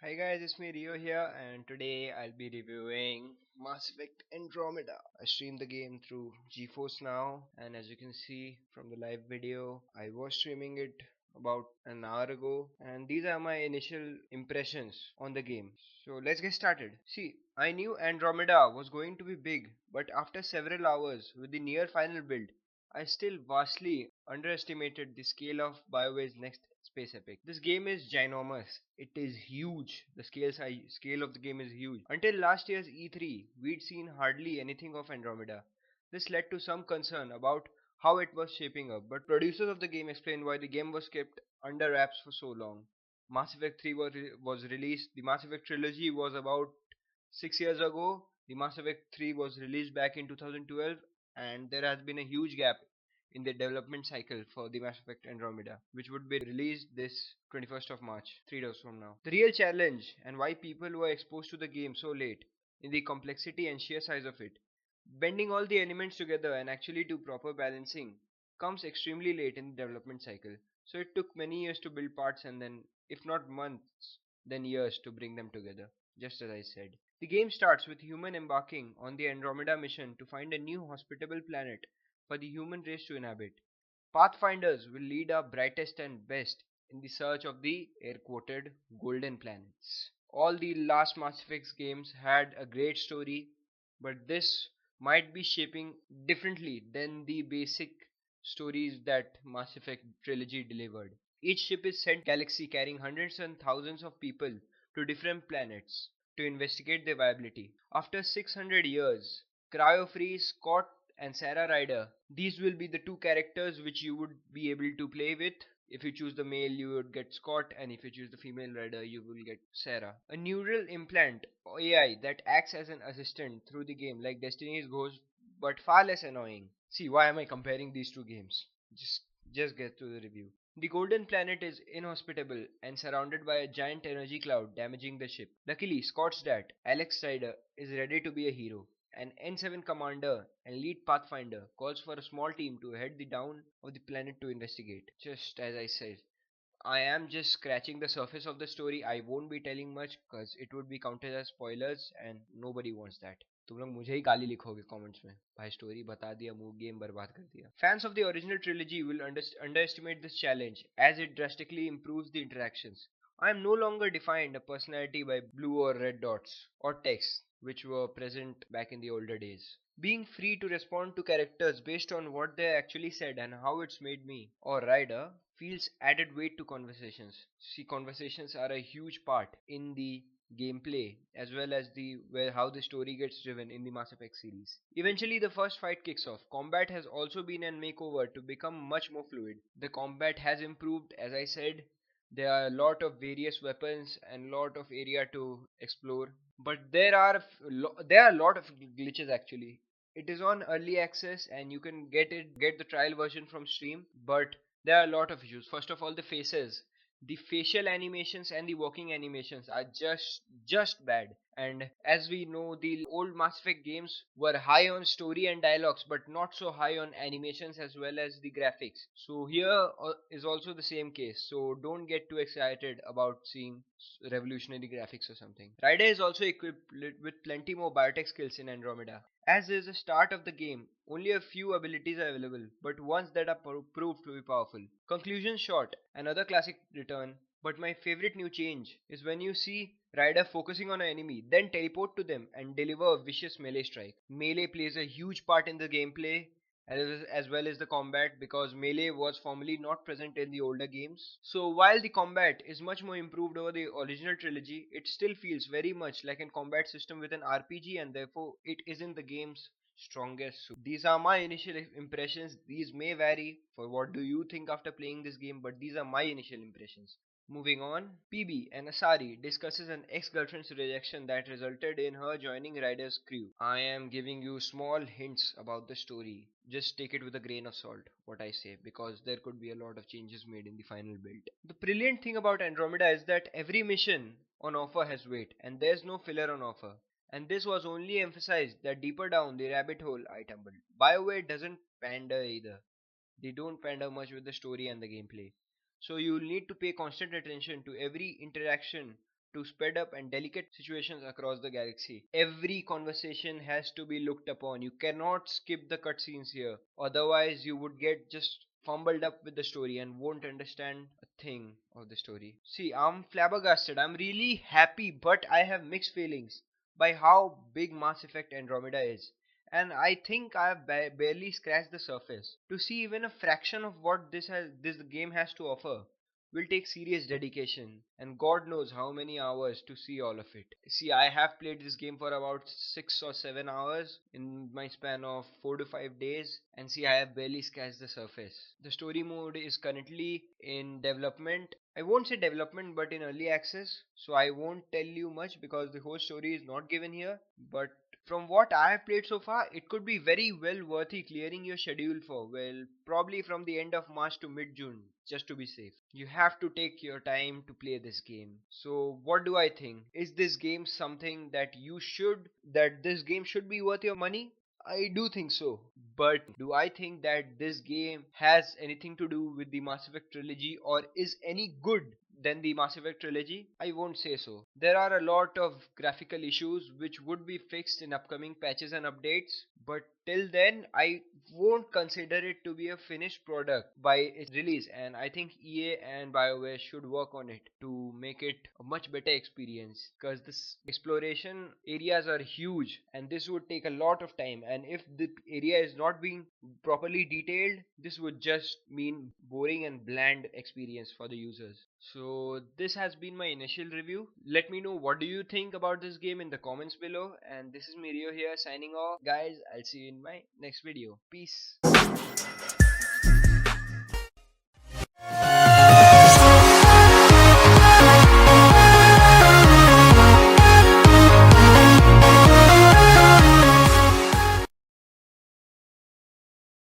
Hi guys, it's me Rio here, and today I'll be reviewing Mass Effect Andromeda. I stream the game through GeForce now, and as you can see from the live video, I was streaming it about an hour ago, and these are my initial impressions on the game. So let's get started. See, I knew Andromeda was going to be big, but after several hours with the near final build, I still vastly underestimated the scale of BioWare's next space epic. This game is ginormous. It is huge. The scale of the game is huge. Until last year's E3, we'd seen hardly anything of Andromeda. This led to some concern about how it was shaping up, but producers of the game explained why the game was kept under wraps for so long. Mass Effect 3 was released. The Mass Effect trilogy was about 6 years ago. The Mass Effect 3 was released back in 2012, and there has been a huge gap in the development cycle for the Mass Effect Andromeda, which would be released this 21st of March, 3 days from now. The real challenge and why people were exposed to the game so late in the complexity and sheer size of it. Bending all the elements together and actually do proper balancing comes extremely late in the development cycle. So it took many years to build parts and then, if not months, then years to bring them together, just as I said. The game starts with human embarking on the Andromeda mission to find a new hospitable planet for the human race to inhabit. Pathfinders will lead our brightest and best in the search of the air quoted golden planets. All the last Mass Effect games had a great story, but this might be shaping differently than the basic stories that Mass Effect trilogy delivered. Each ship is sent galaxy carrying hundreds and thousands of people to different planets to investigate their viability. After 600 years, Cryofree, Scott, and Sarah Ryder, these will be the two characters which you would be able to play with. If you choose the male, you would get Scott, and if you choose the female rider, you will get Sarah. A neural implant or AI that acts as an assistant through the game, like Destiny's Ghost, but far less annoying. See, why am I comparing these two games? Just, just get to the review. The Golden Planet is inhospitable and surrounded by a giant energy cloud damaging the ship. Luckily, Scott's dad, Alex Ryder, is ready to be a hero. An N7 commander and lead pathfinder calls for a small team to head the down of the planet to investigate. Just as I said, I am just scratching the surface of the story. I won't be telling much because it would be counted as spoilers and nobody wants that. तुम लोग मुझे ही गाली लिखोगे comments में भाई story बता दिया move game बर्बाद कर दिया fans of the original trilogy will underestimate this challenge as it drastically improves the interactions. I am no longer defined a personality by blue or red dots or text which were present back in the older days. Being free to respond to characters based on what they actually said and how it's made me or Ryder feels added weight to conversations. See, conversations are a huge part in the gameplay as well as the where how the story gets driven in the Mass Effect series. Eventually the first fight kicks off. Combat has also been a makeover to become much more fluid. The combat has improved, as I said. There are a lot of various weapons and lot of area to explore, but there are a lot of glitches actually. It is on early access and you can get the trial version from Steam, but there are a lot of issues. First of all, the facial animations and the walking animations are just bad. And as we know, the old Mass Effect games were high on story and dialogues, but not so high on animations as well as the graphics. So here is also the same case. So don't get too excited about seeing revolutionary graphics or something. Ryder is also equipped with plenty more biotech skills in Andromeda. As is the start of the game, only a few abilities are available, but ones that are proved to be powerful. Conclusion short, another classic return, but my favorite new change is when you see Ryder focusing on an enemy, then teleport to them and deliver a vicious melee strike. Melee plays a huge part in the gameplay as well as the combat because melee was formerly not present in the older games. So while the combat is much more improved over the original trilogy, it still feels very much like a combat system with an RPG and therefore it isn't the game's strongest suit. These are my initial impressions. These may vary for what do you think after playing this game, but these are my initial impressions. Moving on, PB and Asari discusses an ex-girlfriend's rejection that resulted in her joining Ryder's crew. I am giving you small hints about the story. Just take it with a grain of salt, what I say, because there could be a lot of changes made in the final build. The brilliant thing about Andromeda is that every mission on offer has weight, and there's no filler on offer. And this was only emphasized that deeper down the rabbit hole I tumbled. BioWare doesn't pander either. They don't pander much with the story and the gameplay. So you'll need to pay constant attention to every interaction to speed up and delicate situations across the galaxy. Every conversation has to be looked upon. You cannot skip the cutscenes here, otherwise you would get just fumbled up with the story and won't understand a thing of the story. See, I'm flabbergasted. I'm really happy, but I have mixed feelings by how big Mass Effect Andromeda is. And I think I have barely scratched the surface. To see even a fraction of what this game has to offer will take serious dedication, and God knows how many hours to see all of it. See, I have played this game for about 6 or 7 hours in my span of 4 to 5 days, and see, I have barely scratched the surface. The story mode is currently in development. I won't say development, but in early access, so I won't tell you much because the whole story is not given here. But from what I have played so far, it could be very well worthy clearing your schedule for, well, probably from the end of March to mid June, just to be safe. You have to take your time to play this game. So, what do I think? Is this game something that this game should be worth your money? I do think so. But do I think that this game has anything to do with the Mass Effect trilogy or is any good than the Mass Effect trilogy? I won't say so. There are a lot of graphical issues which would be fixed in upcoming patches and updates, but till then I won't consider it to be a finished product by its release, and I think EA and BioWare should work on it to make it a much better experience because this exploration areas are huge and this would take a lot of time, and if the area is not being properly detailed, this would just mean boring and bland experience for the users. So this has been my initial review. Let me know what do you think about this game in the comments below, and this is Mirio here signing off. Guys, I'll see you in my next video. Peace.